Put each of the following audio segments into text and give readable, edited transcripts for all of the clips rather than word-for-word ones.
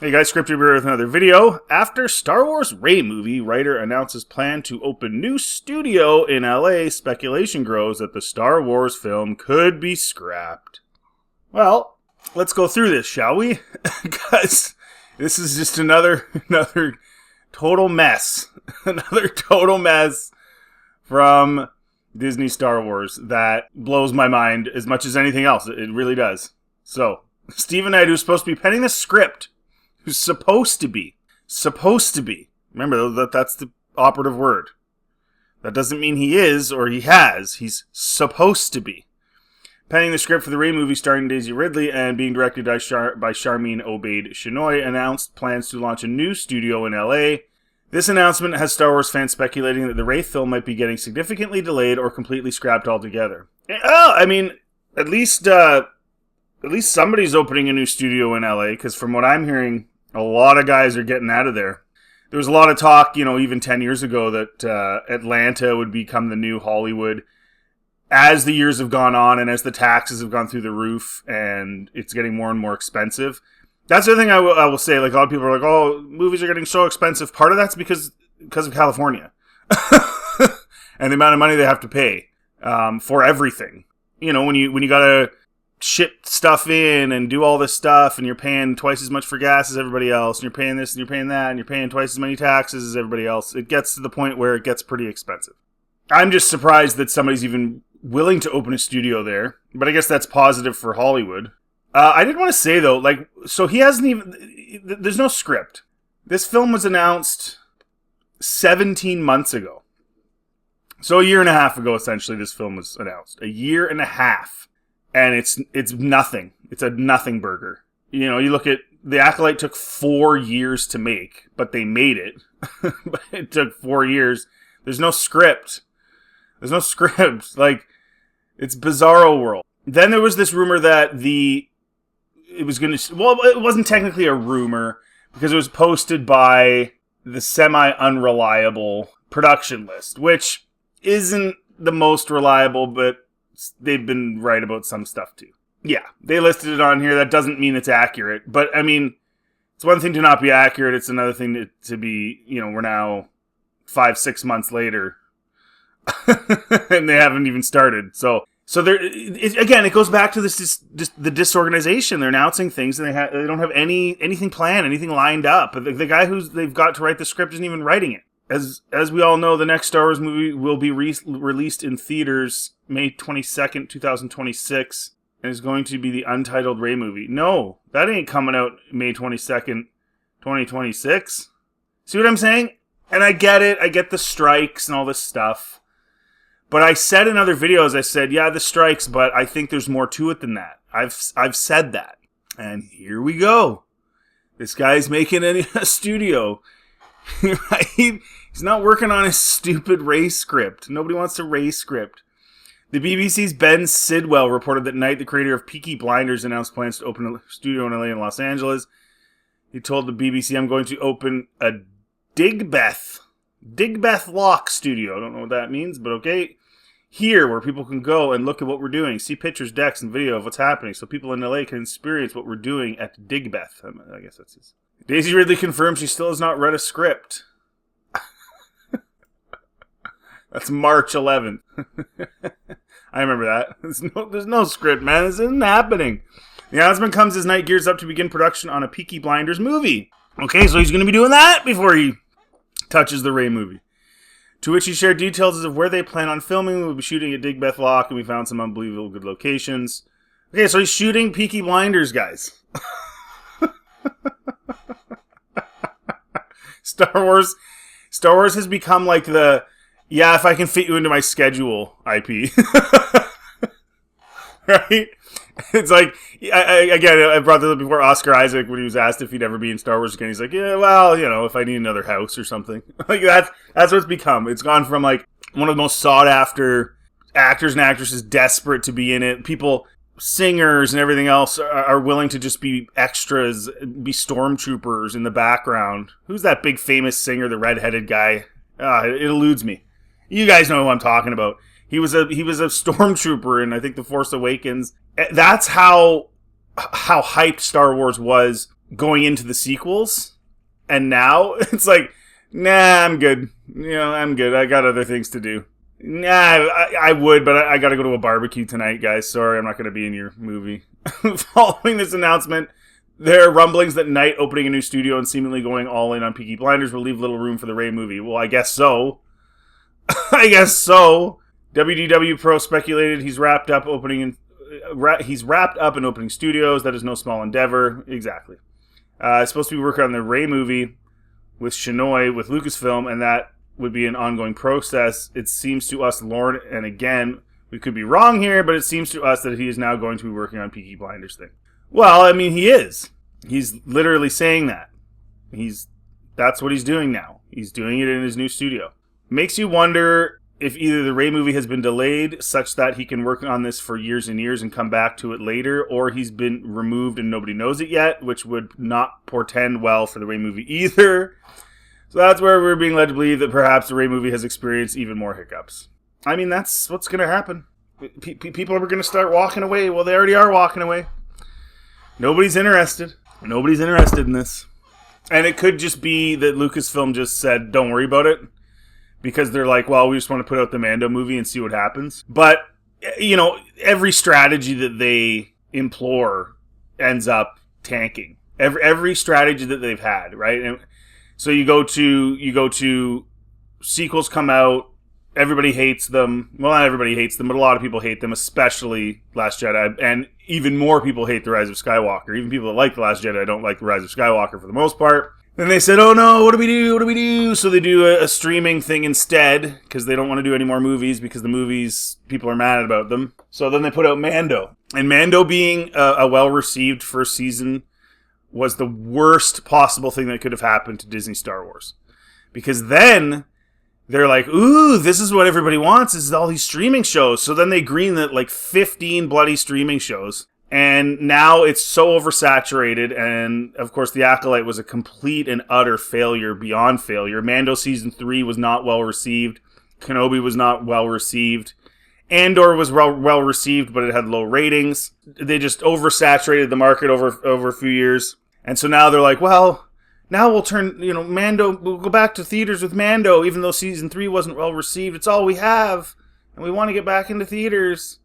Hey guys, Scripted here with another video. After Star Wars Rey movie, writer announces plan to open new studio in LA, speculation grows that the Star Wars film could be scrapped. Well, let's go through this, shall we? Because this is just another total mess. Another total mess from Disney Star Wars that blows my mind as much as anything else. It really does. So, Stephen Knight, who's supposed to be penning the script, who's supposed to be, remember that's the operative word. That doesn't mean he is or he has, he's supposed to be. Penning the script for the Rey movie starring Daisy Ridley and being directed by Charmin Obaid-Chinoy, announced plans to launch a new studio in LA. This announcement has Star Wars fans speculating that the Rey film might be getting significantly delayed or completely scrapped altogether. Oh, I mean, at least somebody's opening a new studio in LA, because from what I'm hearing, a lot of guys are getting out of there. There was a lot of talk, even 10 years ago that Atlanta would become the new Hollywood. As the years have gone on and as the taxes have gone through the roof and it's getting more and more expensive. That's the other thing I will say. Like, a lot of people are like, oh, movies are getting so expensive. Part of that's because of California. And the amount of money they have to pay for everything. When you gotta ship stuff in and do all this stuff and you're paying twice as much for gas as everybody else and you're paying this and you're paying that and you're paying twice as many taxes as everybody else, it gets to the point where it gets pretty expensive. I'm just surprised that somebody's even willing to open a studio there, but I guess that's positive for Hollywood. I did want to say though, so he hasn't even, there's no script. This film was announced 17 months ago. So a year and a half ago, essentially, this film was announced. A year and a half. And it's nothing. It's a nothing burger. You look at The Acolyte took 4 years to make, but they made it. But it took 4 years. There's no script. It's bizarro world. Then there was this rumor that it wasn't technically a rumor because it was posted by the semi-unreliable production list, which isn't the most reliable, but they've been right about some stuff too. Yeah, they listed it on here. That doesn't mean it's accurate. But, I mean, it's one thing to not be accurate. It's another thing to be, we're now 5-6 months later. And they haven't even started. So it goes back to the disorganization. They're announcing things and they don't have anything planned, anything lined up. The guy they've got to write the script isn't even writing it. As we all know, the next Star Wars movie will be released in theaters May 22nd, 2026, and is going to be the untitled Rey movie. No, that ain't coming out May 22nd, 2026. See what I'm saying? And I get it. I get the strikes and all this stuff. But I said in other videos, I said, yeah, the strikes, but I think there's more to it than that. I've said that. And here we go. This guy's making a studio. Right? He's not working on his stupid Rey script. Nobody wants a Rey script. The BBC's Ben Sidwell reported that Knight, the creator of Peaky Blinders, announced plans to open a studio in LA and Los Angeles. He told the BBC, I'm going to open a Digbeth Lock studio. I don't know what that means, but okay. Here, where people can go and look at what we're doing, see pictures, decks, and video of what's happening, so people in LA can experience what we're doing at Digbeth. I guess that's his. Daisy Ridley confirms she still has not read a script. That's March 11th. I remember that. There's no script, man. This isn't happening. The announcement comes as Knight gears up to begin production on a Peaky Blinders movie. Okay, so he's going to be doing that before he touches the Rey movie. To which he shared details of where they plan on filming. We'll be shooting at Digbeth Lock, and we found some unbelievable good locations. Okay, so he's shooting Peaky Blinders, guys. Star Wars has become like the, yeah, if I can fit you into my schedule IP. Right? It's like, I brought this up before. Oscar Isaac, when he was asked if he'd ever be in Star Wars again, he's like, yeah, well, if I need another house or something. Like, that's what it's become. It's gone from, like, one of the most sought-after actors and actresses desperate to be in it. People, singers and everything else are willing to just be extras, be stormtroopers in the background. Who's that big famous singer, the redheaded guy? It eludes me. You guys know who I'm talking about. He was a stormtrooper in, I think, The Force Awakens. That's how hyped Star Wars was going into the sequels. And now it's like, nah, I'm good. I'm good. I got other things to do. Nah, I would, but I got to go to a barbecue tonight, guys. Sorry, I'm not going to be in your movie. Following this announcement, there are rumblings that Knight opening a new studio and seemingly going all in on Peaky Blinders will leave little room for the Ray movie. Well, I guess so. WDW Pro speculated he's wrapped up and opening studios. That is no small endeavor. Exactly. It's supposed to be working on the Ray movie with Shinoy with Lucasfilm, and that would be an ongoing process. It seems to us, Lorne, and again, we could be wrong here, but it seems to us that he is now going to be working on Peaky Blinders thing. Well, I mean, he is. He's literally saying that. That's what he's doing now. He's doing it in his new studio. Makes you wonder if either the Ray movie has been delayed such that he can work on this for years and years and come back to it later, or he's been removed and nobody knows it yet, which would not portend well for the Ray movie either. So that's where we're being led to believe that perhaps the Ray movie has experienced even more hiccups. I mean, that's what's going to happen. People are going to start walking away. Well, they already are walking away. Nobody's interested. Nobody's interested in this. And it could just be that Lucasfilm just said, don't worry about it. Because they're like, well, we just want to put out the Mando movie and see what happens. But, every strategy that they implore ends up tanking. Every strategy that they've had, right? And so you go to sequels come out, everybody hates them. Well, not everybody hates them, but a lot of people hate them, especially Last Jedi. And even more people hate The Rise of Skywalker. Even people that like The Last Jedi don't like The Rise of Skywalker for the most part. Then they said, oh no, what do we do? So they do a streaming thing instead, because they don't want to do any more movies, because the movies, people are mad about them. So then they put out Mando. And Mando being a well-received first season was the worst possible thing that could have happened to Disney Star Wars. Because then they're like, ooh, this is what everybody wants, is all these streaming shows. So then they greenlit like 15 bloody streaming shows. And now it's so oversaturated. And of course, The Acolyte was a complete and utter failure beyond failure. Mando Season 3 was not well received. Kenobi was not well received. Andor was well received, but it had low ratings. They just oversaturated the market over a few years. And so now they're like, well, now we'll turn, Mando, we'll go back to theaters with Mando, even though Season 3 wasn't well received. It's all we have, and we want to get back into theaters.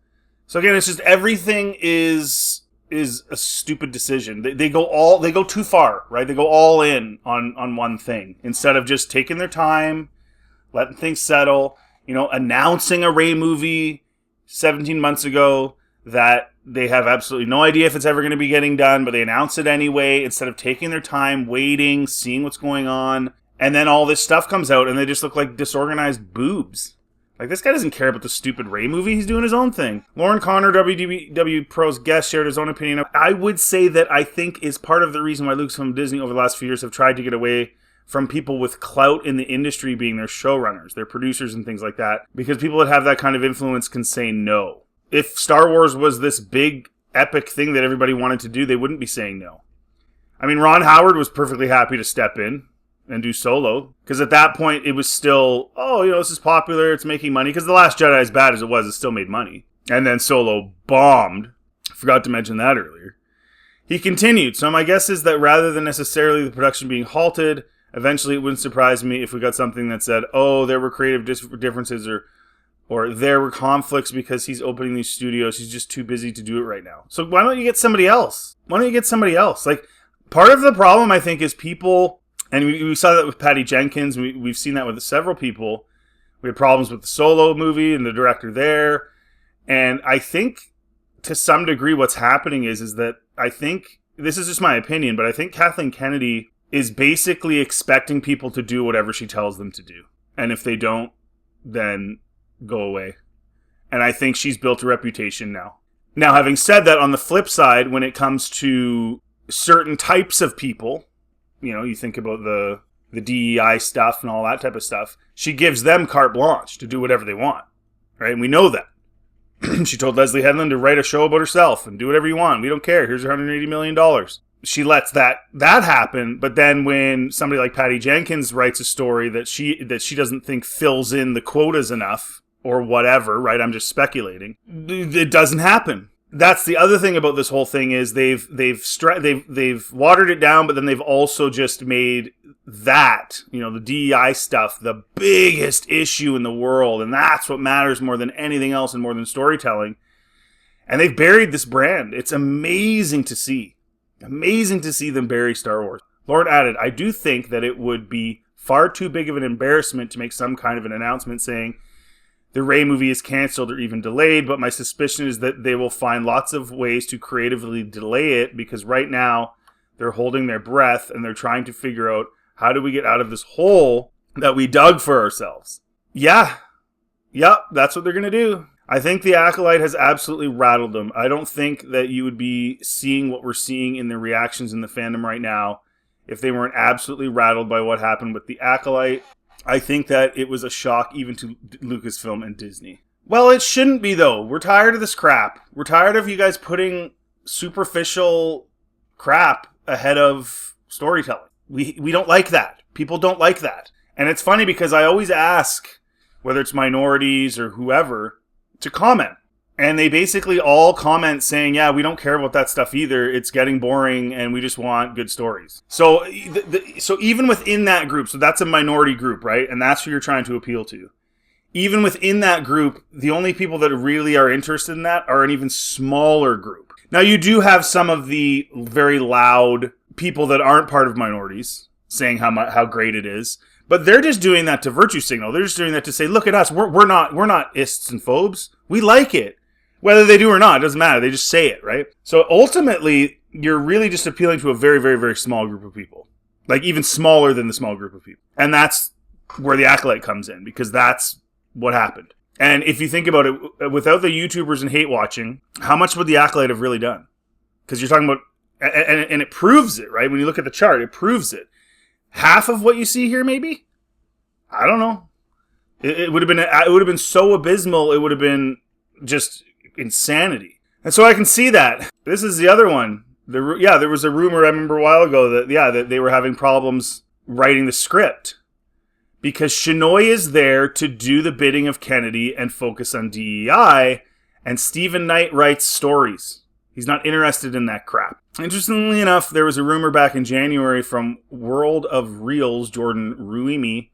So again, it's just everything is a stupid decision. They go too far, right? They go all in on one thing instead of just taking their time, letting things settle. Announcing a Ray movie 17 months ago that they have absolutely no idea if it's ever going to be getting done, but they announce it anyway instead of taking their time, waiting, seeing what's going on. And then all this stuff comes out and they just look like disorganized boobs. Like, this guy doesn't care about the stupid Ray movie. He's doing his own thing. Lauren Connor, WDW Pro's guest, shared his own opinion. I would say that I think is part of the reason why Lucasfilm and Disney over the last few years have tried to get away from people with clout in the industry being their showrunners, their producers and things like that. Because people that have that kind of influence can say no. If Star Wars was this big, epic thing that everybody wanted to do, they wouldn't be saying no. I mean, Ron Howard was perfectly happy to step in and do Solo. Because at that point, it was still, this is popular, it's making money. Because The Last Jedi, as bad as it was, it still made money. And then Solo bombed. I forgot to mention that earlier. He continued, so my guess is that rather than necessarily the production being halted, eventually it wouldn't surprise me if we got something that said, there were creative differences or there were conflicts because he's opening these studios. He's just too busy to do it right now. So why don't you get somebody else? Like, part of the problem, I think, is people, and we saw that with Patty Jenkins. We've seen that with several people. We had problems with the Solo movie and the director there. And I think, to some degree, what's happening is that I think, this is just my opinion, but I think Kathleen Kennedy is basically expecting people to do whatever she tells them to do. And if they don't, then go away. And I think she's built a reputation now. Now, having said that, on the flip side, when it comes to certain types of people, you think about the DEI stuff and all that type of stuff, she gives them carte blanche to do whatever they want, right? And we know that. She told Leslie Headland to write a show about herself and do whatever you want. We don't care. Here's $180 million. She lets that happen, but then when somebody like Patty Jenkins writes a story that she doesn't think fills in the quotas enough, or whatever, right? I'm just speculating. It doesn't happen. That's the other thing about this whole thing is they've watered it down, but then they've also just made that, the DEI stuff, the biggest issue in the world, and that's what matters more than anything else and more than storytelling. And they've buried this brand. It's amazing to see. Amazing to see them bury Star Wars. Lauren added, I do think that it would be far too big of an embarrassment to make some kind of an announcement saying the Rey movie is canceled or even delayed, but my suspicion is that they will find lots of ways to creatively delay it because right now they're holding their breath and they're trying to figure out how do we get out of this hole that we dug for ourselves. Yeah. Yep, that's what they're going to do. I think the Acolyte has absolutely rattled them. I don't think that you would be seeing what we're seeing in the reactions in the fandom right now if they weren't absolutely rattled by what happened with the Acolyte. I think that it was a shock even to Lucasfilm and Disney. Well, it shouldn't be, though. We're tired of this crap. We're tired of you guys putting superficial crap ahead of storytelling. We don't like that. People don't like that. And it's funny because I always ask, whether it's minorities or whoever, to comment. And they basically all comment saying, yeah, we don't care about that stuff either. It's getting boring and we just want good stories. So so even within that group, so that's a minority group, right? And that's who you're trying to appeal to. Even within that group, the only people that really are interested in that are an even smaller group. Now, you do have some of the very loud people that aren't part of minorities saying how great it is. But they're just doing that to virtue signal. They're just doing that to say, look at us. We're not ists and phobes. We like it. Whether they do or not, it doesn't matter. They just say it, right? So ultimately, you're really just appealing to a very, very, very small group of people. Like even smaller than the small group of people. And that's where the Acolyte comes in, because that's what happened. And if you think about it, without the YouTubers and hate watching, how much would the Acolyte have really done? Because you're talking about, and it proves it, right? When you look at the chart, it proves it. Half of what you see here, maybe? I don't know. It would have been so abysmal, it would have been just insanity. And so I can see that. This is the other one. There was a rumor I remember a while ago that they were having problems writing the script because Shinoy is there to do the bidding of Kennedy and focus on DEI, and Stephen Knight writes stories. He's not interested in that crap. Interestingly enough, there was a rumor back in January from World of Reels Jordan Ruimi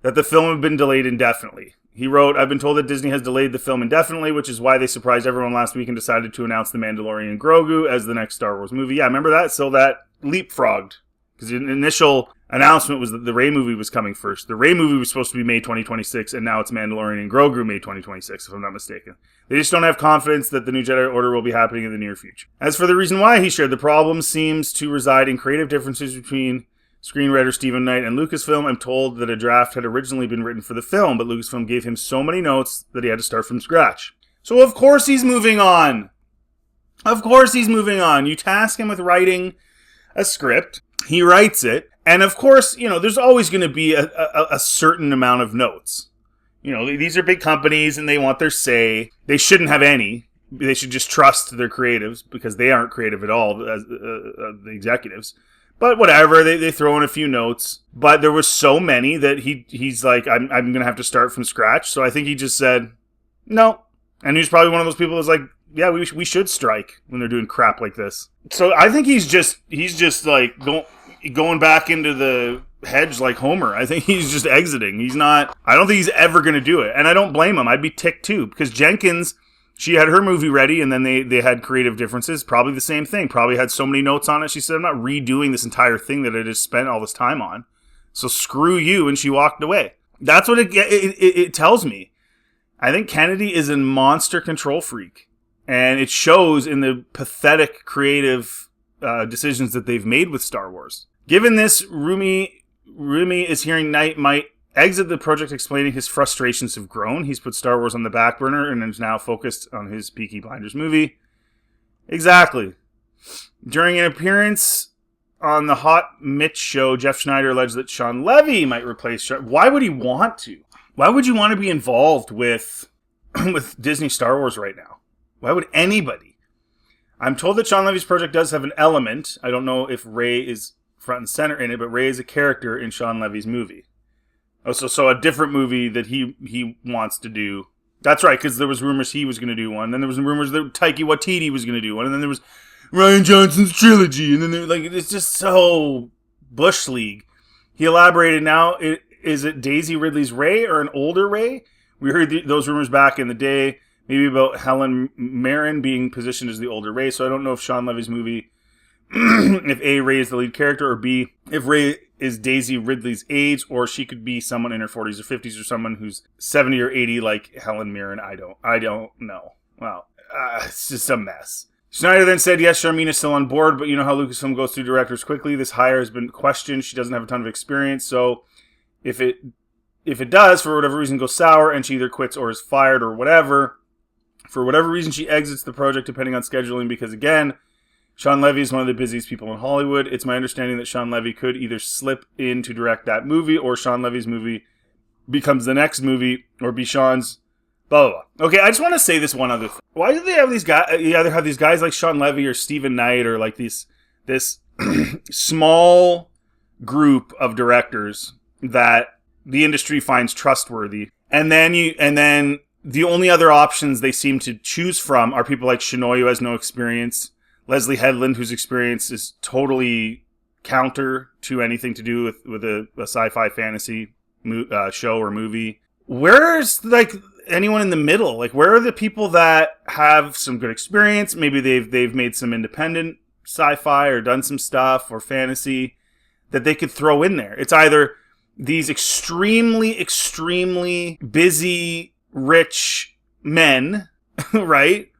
that the film had been delayed indefinitely. He wrote, I've been told that Disney has delayed the film indefinitely, which is why they surprised everyone last week and decided to announce The Mandalorian Grogu as the next Star Wars movie. Yeah, remember that? So that leapfrogged. Because the initial announcement was that the Rey movie was coming first. The Rey movie was supposed to be May 2026, and now it's Mandalorian and Grogu May 2026, if I'm not mistaken. They just don't have confidence that the new Jedi Order will be happening in the near future. As for the reason why, he shared, the problem seems to reside in creative differences between screenwriter Stephen Knight and Lucasfilm. I'm told that a draft had originally been written for the film, but Lucasfilm gave him so many notes that he had to start from scratch. So of course he's moving on. Of course he's moving on. You task him with writing a script. He writes it. And of course, there's always going to be a certain amount of notes. These are big companies and they want their say. They shouldn't have any. They should just trust their creatives because they aren't creative at all as the executives. But whatever, they throw in a few notes. But there was so many that he's like, I'm going to have to start from scratch. So I think he just said, no. And he's probably one of those people who's like, yeah, we should strike when they're doing crap like this. So I think he's just like going back into the hedge like Homer. I think he's just exiting. I don't think he's ever going to do it. And I don't blame him. I'd be ticked too. Because Jenkins, she had her movie ready and then they had creative differences. Probably the same thing. Probably had so many notes on it. She said, I'm not redoing this entire thing that I just spent all this time on. So screw you. And she walked away. That's what it tells me. I think Kennedy is a monster control freak. And it shows in the pathetic creative decisions that they've made with Star Wars. Given this, Rumi is hearing Knight might exit the project, explaining his frustrations have grown. He's put Star Wars on the back burner and is now focused on his Peaky Blinders movie. Exactly. During an appearance on the Hot Mitch show, Jeff Schneider alleged that Sean Levy might replace Why would he want to? Why would you want to be involved with Disney Star Wars right now? Why would anybody? I'm told that Sean Levy's project does have an element. I don't know if Rey is front and center in it, but Rey is a character in Sean Levy's movie. Oh, so a different movie that he wants to do That's right, because there was rumors he was going to do one. Then there was rumors that Taika Waititi was going to do one. And then there was Rian Johnson's trilogy. And then it's just so Bush League. He elaborated now, is it Daisy Ridley's Rey or an older Rey? We heard those rumors back in the day, maybe about Helen Mirren being positioned as the older Rey. So I don't know if Sean Levy's movie, if A, Rey is the lead character, or B, if Rey is Daisy Ridley's age, or she could be someone in her 40s or 50s, or someone who's 70 or 80 like Helen Mirren. I don't know. Well, it's just a mess. Snyder then said, yes, Sharmina's still on board, but you know how Lucasfilm goes through directors quickly. This hire has been questioned. She doesn't have a ton of experience, so if it does, for whatever reason, go sour, and she either quits or is fired or whatever, for whatever reason she exits the project depending on scheduling, because again, Sean Levy is one of the busiest people in Hollywood. It's my understanding that Sean Levy could either slip in to direct that movie, or Sean Levy's movie becomes the next movie, or be Sean's blah, blah, blah. Okay, I just want to say this one other thing. Why do they have these guys, you either have these guys like Sean Levy or Stephen Knight, or like this small group of directors that the industry finds trustworthy, and then the only other options they seem to choose from are people like Shinoy, who has no experience, Leslie Headland, whose experience is totally counter to anything to do with a sci-fi fantasy show or movie. Where's like anyone in the middle? Like, where are the people that have some good experience? Maybe they've made some independent sci-fi or done some stuff or fantasy that they could throw in there. It's either these extremely, extremely busy, rich men, right?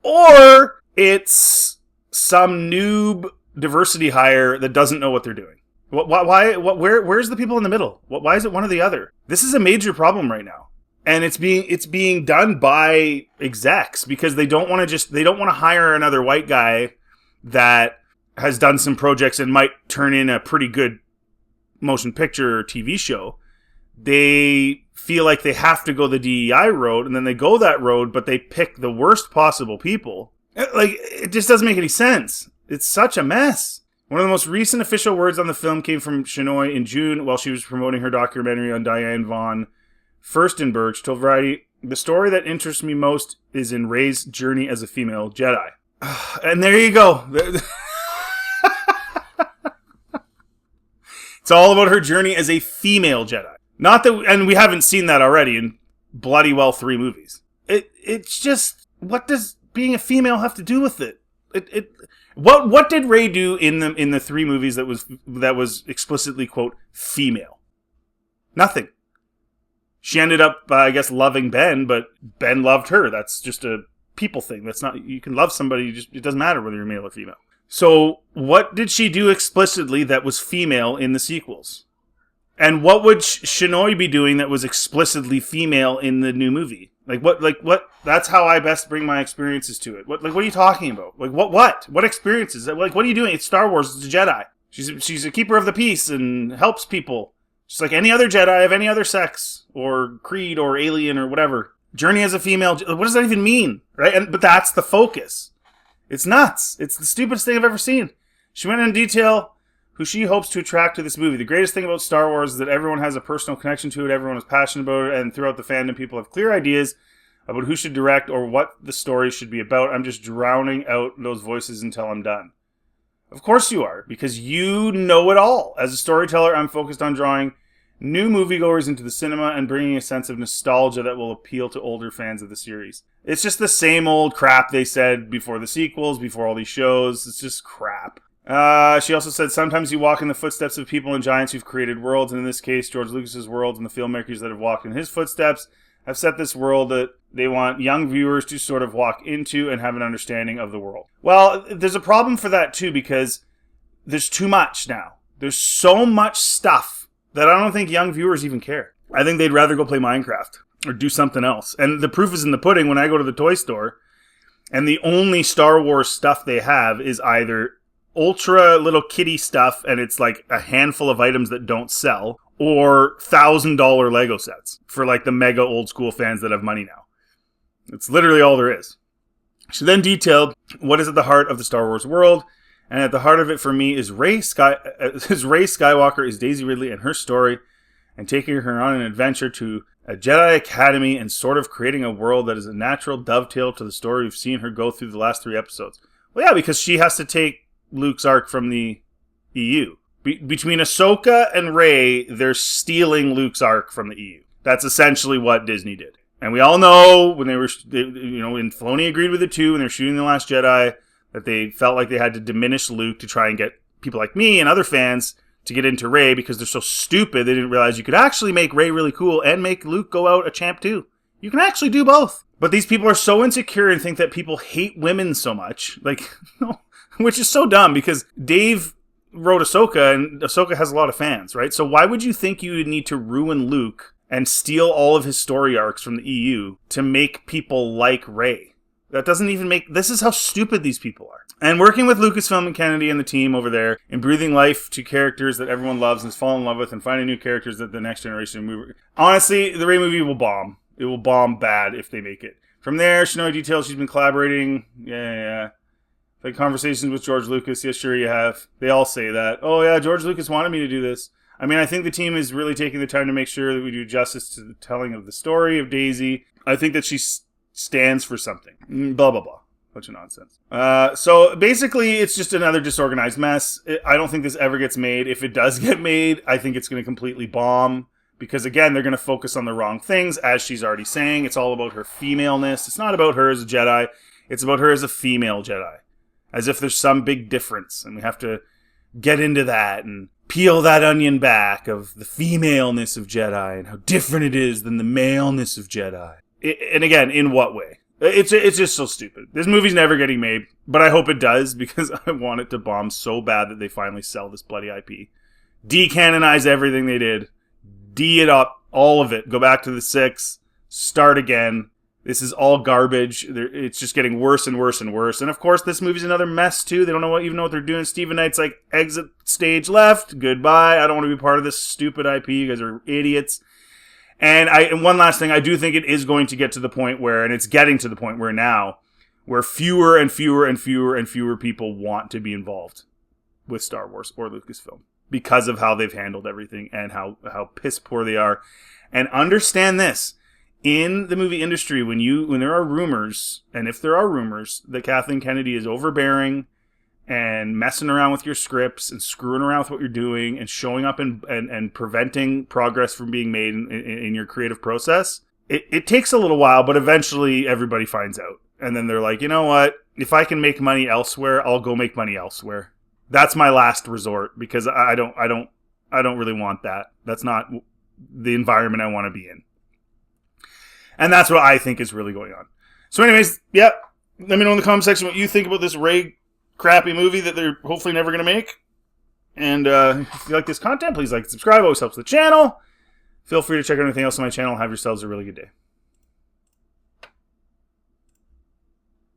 Or it's some noob diversity hire that doesn't know what they're doing. Where's the people in the middle? Why is it one or the other? This is a major problem right now. And it's being done by execs because they don't want to hire another white guy that has done some projects and might turn in a pretty good motion picture or TV show. They feel like they have to go the DEI road, and then they go that road, but they pick the worst possible people. Like, it just doesn't make any sense. It's such a mess. One of the most recent official words on the film came from Shinoy in June while she was promoting her documentary on Diane von Furstenberg. She told Variety, "The story that interests me most is in Rey's journey as a female Jedi." And there you go. It's all about her journey as a female Jedi. Not that, and we haven't seen that already in bloody well 3 movies. It's just, what does being a female have to do with it? What did Rey do in the 3 movies that was explicitly, quote, female? Nothing. She ended up, I guess, loving Ben, but Ben loved her. That's just a people thing. That's not, you can love somebody, it doesn't matter whether you're male or female. So, what did she do explicitly that was female in the sequels? And what would Shinoy be doing that was explicitly female in the new movie? Like what? That's how I best bring my experiences to it. What are you talking about? Like, what experiences? Like, what are you doing? It's Star Wars. It's a Jedi. She's a keeper of the peace and helps people. Just like any other Jedi of any other sex or creed or alien or whatever. Journey as a female. What does that even mean? Right? But that's the focus. It's nuts. It's the stupidest thing I've ever seen. She went into detail who she hopes to attract to this movie. The greatest thing about Star Wars is that everyone has a personal connection to it, everyone is passionate about it, and throughout the fandom, people have clear ideas about who should direct or what the story should be about. I'm just drowning out those voices until I'm done. Of course you are, because you know it all. As a storyteller, I'm focused on drawing new moviegoers into the cinema and bringing a sense of nostalgia that will appeal to older fans of the series. It's just the same old crap they said before the sequels, before all these shows. It's just crap. She also said, sometimes you walk in the footsteps of people and giants who've created worlds, and in this case, George Lucas's worlds and the filmmakers that have walked in his footsteps have set this world that they want young viewers to sort of walk into and have an understanding of the world. Well, there's a problem for that too, because there's too much now. There's so much stuff that I don't think young viewers even care. I think they'd rather go play Minecraft or do something else. And the proof is in the pudding when I go to the toy store, and the only Star Wars stuff they have is either ultra little kitty stuff, and it's like a handful of items that don't sell, or $1,000 Lego sets for like the mega old school fans that have money now. It's literally all there is. She then detailed what is at the heart of the Star Wars world, and at the heart of it for me is Rey Skywalker is Daisy Ridley and her story, and taking her on an adventure to a Jedi Academy and sort of creating a world that is a natural dovetail to the story we've seen her go through the last 3 episodes. Well, yeah, because she has to take Luke's arc from the EU. Between Ahsoka and Rey, they're stealing Luke's arc from the EU. That's essentially what Disney did. And we all know when when Filoni agreed with it too, when they were shooting The Last Jedi, that they felt like they had to diminish Luke to try and get people like me and other fans to get into Rey because they're so stupid they didn't realize you could actually make Rey really cool and make Luke go out a champ too. You can actually do both. But these people are so insecure and think that people hate women so much. Which is so dumb because Dave wrote Ahsoka and Ahsoka has a lot of fans, right? So why would you think you would need to ruin Luke and steal all of his story arcs from the EU to make people like Rey? That doesn't even make... This is how stupid these people are. And working with Lucasfilm and Kennedy and the team over there and breathing life to characters that everyone loves and has fallen in love with and finding new characters that the next generation move. Honestly, the Rey movie will bomb. It will bomb bad if they make it. From there, Shinoy details she's been collaborating. Yeah. Like conversations with George Lucas. Yeah, sure you have. They all say that. Oh yeah, George Lucas wanted me to do this. I mean, I think the team is really taking the time to make sure that we do justice to the telling of the story of Daisy. I think that she stands for something. Blah, blah, blah. Bunch of nonsense. So basically, it's just another disorganized mess. I don't think this ever gets made. If it does get made, I think it's going to completely bomb. Because again, they're going to focus on the wrong things, as she's already saying. It's all about her femaleness. It's not about her as a Jedi. It's about her as a female Jedi. As if there's some big difference. And we have to get into that and peel that onion back of the femaleness of Jedi and how different it is than the maleness of Jedi. And again, in what way? It's just so stupid. This movie's never getting made, but I hope it does because I want it to bomb so bad that they finally sell this bloody IP. Decanonize everything they did. D it up. All of it. Go back to the 6. Start again. This is all garbage. It's just getting worse and worse and worse. And of course, this movie's another mess too. They don't even know what they're doing. Stephen Knight's like, exit stage left. Goodbye. I don't want to be part of this stupid IP. You guys are idiots. And one last thing, I do think it is going to get to the point where, and it's getting to the point where now, where fewer and fewer and fewer and fewer people want to be involved with Star Wars or Lucasfilm because of how they've handled everything and how piss poor they are. And understand this. In the movie industry, when there are rumors, and if there are rumors, that Kathleen Kennedy is overbearing and messing around with your scripts and screwing around with what you're doing and showing up and preventing progress from being made in your creative process, it takes a little while, but eventually everybody finds out. And then they're like, you know what? If I can make money elsewhere, I'll go make money elsewhere. That's my last resort because I don't really want that. That's not the environment I want to be in. And that's what I think is really going on. So anyways, yeah, let me know in the comment section what you think about this Rey crappy movie that they're hopefully never going to make. And if you like this content, please like and subscribe. Always helps the channel. Feel free to check out anything else on my channel. Have yourselves a really good day.